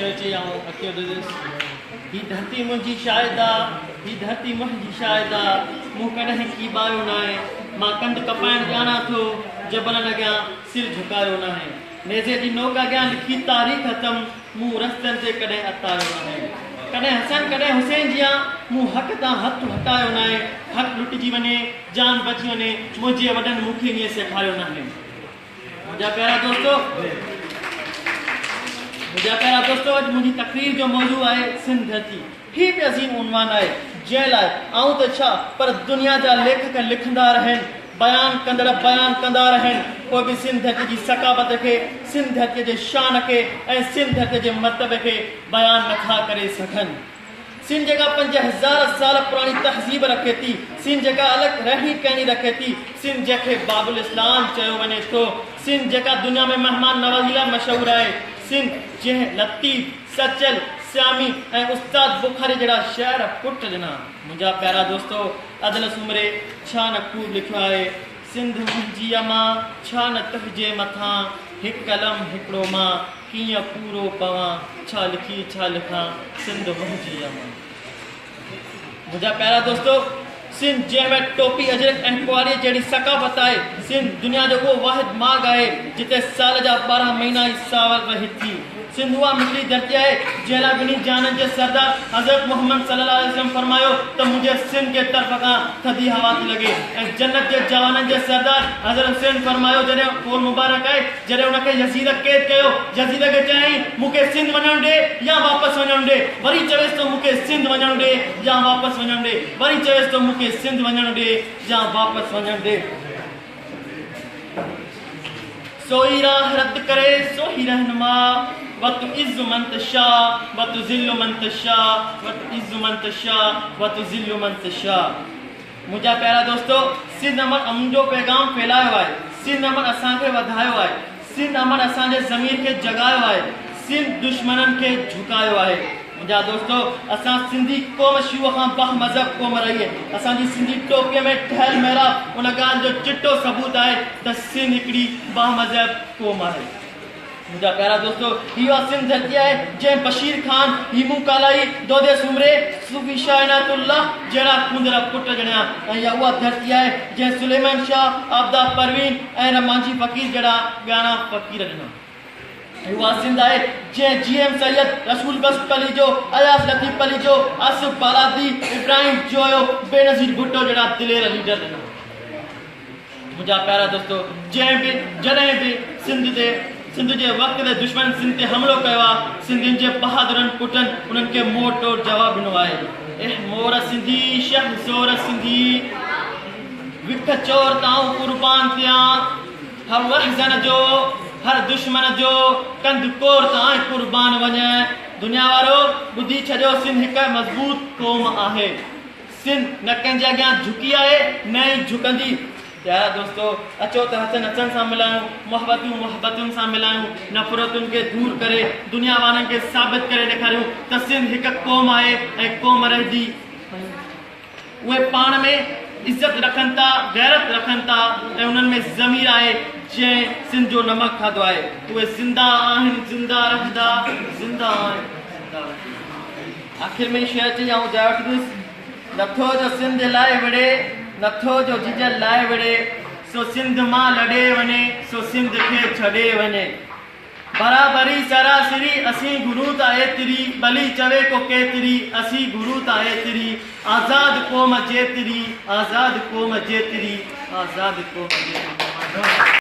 शेर ही धरती मुझी शायदा ही धरती मुझी शायदा मुँह कॾहिं की बायो न आहे मां कंध कपाइण ॼाणा थो जबलनि अॻियां सिर झुकायो न आहे नेज़े जी नोक अॻियां लिखी तारीख़ ख़तम मूं रस्तनि ते कॾहिं अतारियो न आहे कॾहिं हसन कॾहिं हुसैन जियां मूं हक़ तां हथ हटायो न आहे हक़ लुटिजी वञे जान बची वञे मुंहिंजे वॾनि मूंखे ईअं सेखारियो न आहे मुंहिंजा प्यारा दोस्तो अॼु मुंहिंजी तक़रीर जो मौज़ू आहे सिंध धरती ही बि अज़ीम उनवान आहे जंहिं लाइ आऊं त छा पर दुनिया जा लेखक लिखंदा रहनि बयान कंदा रहनि पोइ बि सिंध धरती जी सकावत खे सिंध धरतीअ जे शान खे ऐं सिंध धरतीअ जे मर्तबे खे बयान नथा करे सघनि सिंध जेका 5000 साल पुरानी तहज़ीब रखे थी सिंध जेका अलॻि रहणी कहणी रखे थी सिंध जंहिंखे बाबुल इस्लाम चयो वञे थो सिंध जेका दुनिया में मेहमान नवाज़ी लाइ मशहूरु आहे सिंध जंहिं लतीफ़ सचल श्यामी ऐं उस्ताद बुखारी जहिड़ा शहर पुट ॾिना मुंहिंजा प्यारा दोस्तो अदल सुमरे छा न खूब लिखियो आहे सिंध मुंहिंजी अमां छा न तुंहिंजे मथां हिकु कलम हिकिड़ो मां कीअं पूरो पवां छा लिखी छा लिखां सिंध मुंहिंजी अमां मुंहिंजा प्यारा दोस्तो सिंध जंहिंमें टोपी अजरक ऐं कुआरी जहिड़ी सकावत आहे सिंध दुनिया जो उहो वाहिद माग आहे जिते साल जा 12 महीना ई सावल रहे थी सिंध उहा मिठड़ी धरती आहे जंहिं लाइ ॿिन्ही जाननि जे सरदार हज़रत मोहम्मद सल्लल्लाहु अलैहि वसल्लम फरमायो त मुंहिंजे सिंध जे तरफ़ खां थधी हवा थी लॻे ऐं जन्नत जे जवाननि जे सरदार हज़रत हुसैन फरमायो जॾहिं कोल मुबारक आहे जॾहिं हुनखे यज़ीद क़ैद कयो यज़ीद खे चयाईं मूंखे सिंध वञणु ॾे या वापसि वञणु ॾे वरी चवेसि थो मूंखे सिंध वञणु ॾे या वापसि वञणु ॾे वरी चवेसि थो मूंखे सिंध वञणु ॾे या वापसि वञणु ॾे सोई राह रद्द करे सोही रहनुमा वतु इज़्ज़ु मन तशा वतु ज़िल्लु मन तशा वतु इज़्ज़ु मन तशा वतु ज़िल्लु मन तशा मुंहिंजा प्यारा दोस्तो सिंध अमन अमन जो पैगाम फैलायो आहे सिंध अमन असांखे वधायो आहे सिंध अमन असांजे ज़मीर खे जगायो आहे सिंध दुश्मननि खे झुकायो आहे मुंहिंजा दोस्तो असां सिंधी क़ौम शुरू खां बामज़हब क़ौम रही आहे असांजी सिंधी टोपीअ में ठहियल महिराब उन ॻाल्हि जो चिटो सबूत आहे त सिंध हिकिड़ी बामज़हब क़ौम आहे मुंहिंजा प्यारा दोस्तो इहा सिंध धरती आहे जंहिं बशीर ख़ान हीमू कालाई दोदे सुमरे सूफ़ी शाह इनायतुल्लाह जहिड़ा खूंदड़ पुट ॼणिया ऐं इहा उहा धरती आहे जंहिं सुलेमान शाह आबदा परवीन ऐं रमांजी फ़क़ीर जहिड़ा ॿियारा फ़क़ीर ॾिना उहा सिंध आहे जंहिं GM सैयद रसूल बस्त अली जो अयाज़ लतीफ़ अली जो आसिफ बालादी इब्राहिम जोयो बेनज़ीर भुट्टो जहिड़ा दिलेर लीडर ॾिना मुंहिंजा प्यारा दोस्तो जॾहिं बि सिंध जे वक़्त ते दुश्मन सिंध ते हमलो कयो आहे सिंधियुनि जे बहादुरनि पुटनि उन्हनि खे मोड़ तोड़ जवाबु ॾिनो आहे एह मोर सिंधी शह ज़ोर सिंधी विख चोर ताऊं क़ुर्बान थियां हर वहज़न जो हर दुश्मन जो कंध कोर ताईं क़ुर्बान वञे दुनिया वारो ॿुधी छॾियो सिंध हिकु मज़बूत क़ौम आहे सिंध न कंहिंजे अॻियां झुकी आहे न ई झुकंदी प्यारा दोस्तो अचो त हथ नचण सां मिलायूं मोहबतुनि सां मिलायूं नफ़रतुनि खे दूर करे दुनिया वारनि खे साबित करे ॾेखारियूं त सिंध हिकु क़ौम आहे ऐं क़ौम रहंदी उहे पाण में इज़त रखनि था गैरत रखनि था ऐं उन्हनि में ज़मीर आहे जंहिं सिंध जो नमक खाधो आहे उहे ज़िंदा आहिनि ज़िंदा रहंदा ज़िंदा आहिनि आख़िर में शेर चई आऊं जा वठंदुसि नथो जो सिंध लाइ विड़े नथो जो जिज लाइ विड़े सो सिंध मां लॾे वञे सो सिंध खे छॾे वञे बराबरी सरासरी असीं गुरू ता एतिरी भली चवे को केतिरी असीं गुरू ता एतिरी आज़ाद क़ौम जेतिरी आज़ाद क़ौम जेतिरी आज़ाद क़ौम जेतिरी